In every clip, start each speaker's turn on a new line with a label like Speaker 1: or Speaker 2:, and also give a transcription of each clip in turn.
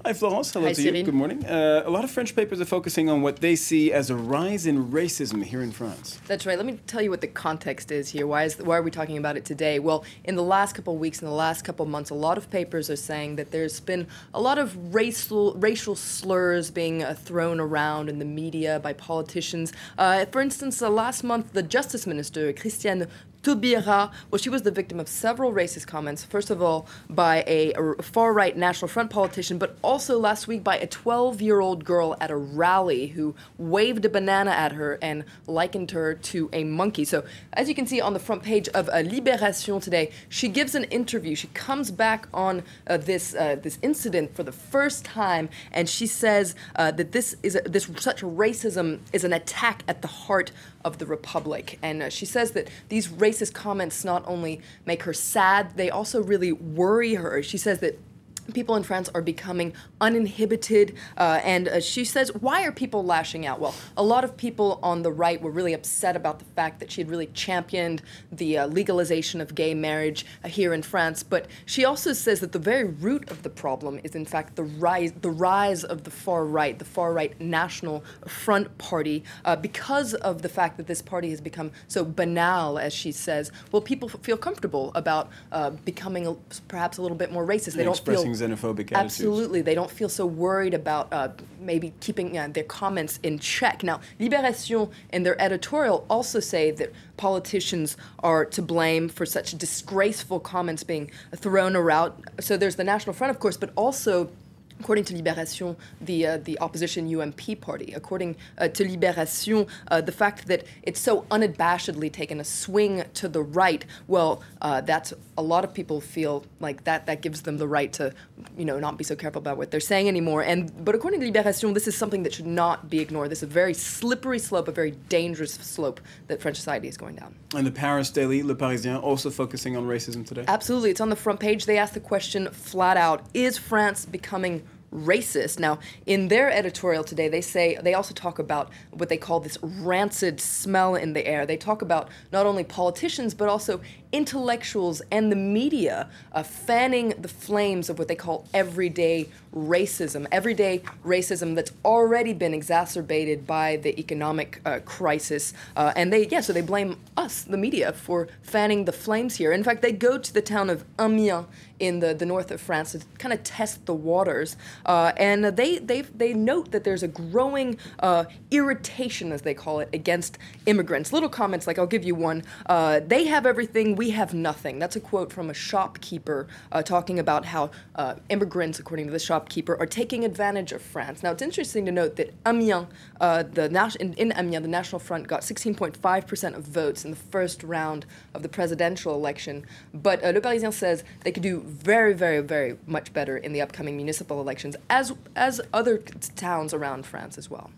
Speaker 1: Hi, Florence. Hello
Speaker 2: Hi,
Speaker 1: to you.
Speaker 2: Cyril.
Speaker 1: Good morning. A lot of French papers are focusing on what they see as a rise in racism here in France.
Speaker 2: That's right. Let me tell you what the context is here. Why are we talking about it today? Well, in the last couple of weeks, in the last couple of months, a lot of papers are saying that there's been a lot of racial slurs being thrown around in the media by politicians. For instance, last month, the Justice Minister Christiane Taubira, well, she was the victim of several racist comments, first of all, by a far-right National Front politician, but also last week by a 12-year-old girl at a rally who waved a banana at her and likened her to a monkey. So, as you can see on the front page of Libération today, she gives an interview. She comes back on this incident for the first time, and she says that such racism is an attack at the heart of the Republic. And she says that these racist comments not only make her sad, they also really worry her. She says that people in France are becoming uninhibited, and she says, why are people lashing out? Well, a lot of people on the right were really upset about the fact that she had really championed the legalization of gay marriage here in France, but she also says that the very root of the problem is in fact the rise of the far right National Front Party, because of the fact that this party has become so banal, as she says. Well, people feel comfortable about becoming perhaps a little bit more racist. They don't feel
Speaker 1: xenophobic attitudes.
Speaker 2: Absolutely. They don't feel so worried about maybe keeping their comments in check. Now, Libération, in their editorial, also say that politicians are to blame for such disgraceful comments being thrown around. So there's the National Front, of course, but also, according to Libération, the opposition UMP party. According to Libération, the fact that it's so unabashedly taken a swing to the right, well, that's a lot of people feel like that gives them the right to, not be so careful about what they're saying anymore. But according to Libération, this is something that should not be ignored. This is a very slippery slope, a very dangerous slope that French society is going down.
Speaker 1: And the Paris daily, Le Parisien, also focusing on racism today?
Speaker 2: Absolutely. It's on the front page. They ask the question flat out, is France becoming racist? Now, in their editorial today, they also talk about what they call this rancid smell in the air. They talk about not only politicians, but also intellectuals and the media fanning the flames of what they call everyday racism that's already been exacerbated by the economic crisis. And so they blame us, the media, for fanning the flames here. In fact, they go to the town of Amiens in the north of France to kind of test the waters. And they note that there's a growing irritation, as they call it, against immigrants. Little comments like, I'll give you one, they have everything, we have nothing. That's a quote from a shopkeeper talking about how immigrants, according to the shopkeeper, are taking advantage of France. Now, it's interesting to note that Amiens, in Amiens, the National Front got 16.5% of votes in the first round of the presidential election. But Le Parisien says they could do very, very, very much better in the upcoming municipal elections, as other towns around France as well.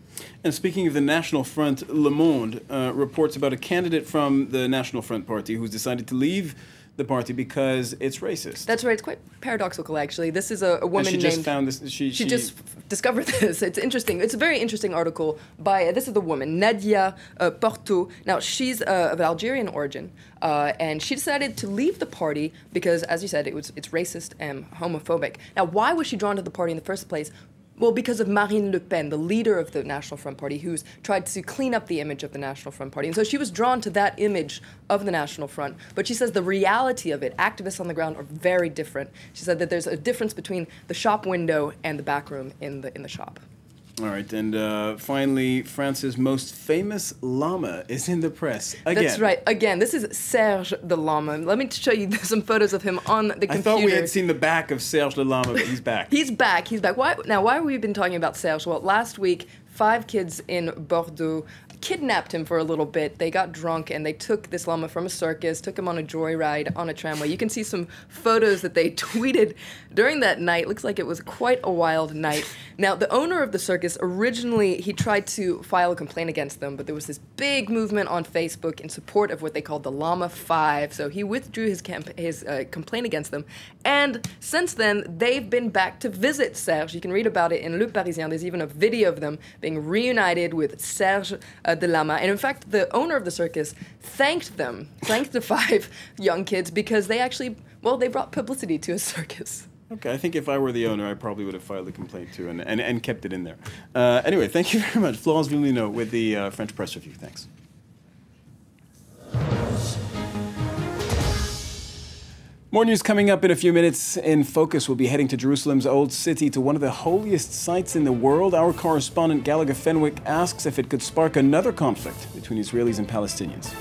Speaker 1: And speaking of the National Front, Le Monde reports about a candidate from the National Front Party who's decided to leave the party because it's racist.
Speaker 2: That's right. It's quite paradoxical, actually. This is a woman
Speaker 1: and she
Speaker 2: named...
Speaker 1: just found this... She
Speaker 2: just discovered this. It's interesting. It's a very interesting article by... this is the woman, Nadia Porto. Now, she's of Algerian origin, and she decided to leave the party because, as you said, it's racist and homophobic. Now, why was she drawn to the party in the first place? Well, because of Marine Le Pen, the leader of the National Front Party, who's tried to clean up the image of the National Front Party. And so she was drawn to that image of the National Front. But she says the reality of it, activists on the ground are very different. She said that there's a difference between the shop window and the back room in the shop.
Speaker 1: All right, and finally, France's most famous llama is in the press again.
Speaker 2: That's right, again. This is Serge the llama. Let me show you some photos of him on the computer.
Speaker 1: I thought we had seen the back of Serge the llama, but he's back.
Speaker 2: He's back. Why have we been talking about Serge? Well, last week, 5 kids in Bordeaux kidnapped him for a little bit. They got drunk and they took this llama from a circus, took him on a joyride on a tramway. You can see some photos that they tweeted during that night. Looks like it was quite a wild night. Now, the owner of the circus, originally, he tried to file a complaint against them, but there was this big movement on Facebook in support of what they called the Llama 5, so he withdrew his complaint against them. And since then, they've been back to visit Serge. You can read about it in Le Parisien. There's even a video of them being reunited with Serge the llama. And in fact, the owner of the circus thanked the 5 young kids because they actually, well, they brought publicity to his circus.
Speaker 1: Okay, I think if I were the owner, I probably would have filed a complaint too and kept it in there. Anyway, thank you very much. Florence Villino with the French Press Review. Thanks. More news coming up in a few minutes. In Focus, we'll be heading to Jerusalem's Old City, to one of the holiest sites in the world. Our correspondent Gallagher Fenwick asks if it could spark another conflict between Israelis and Palestinians.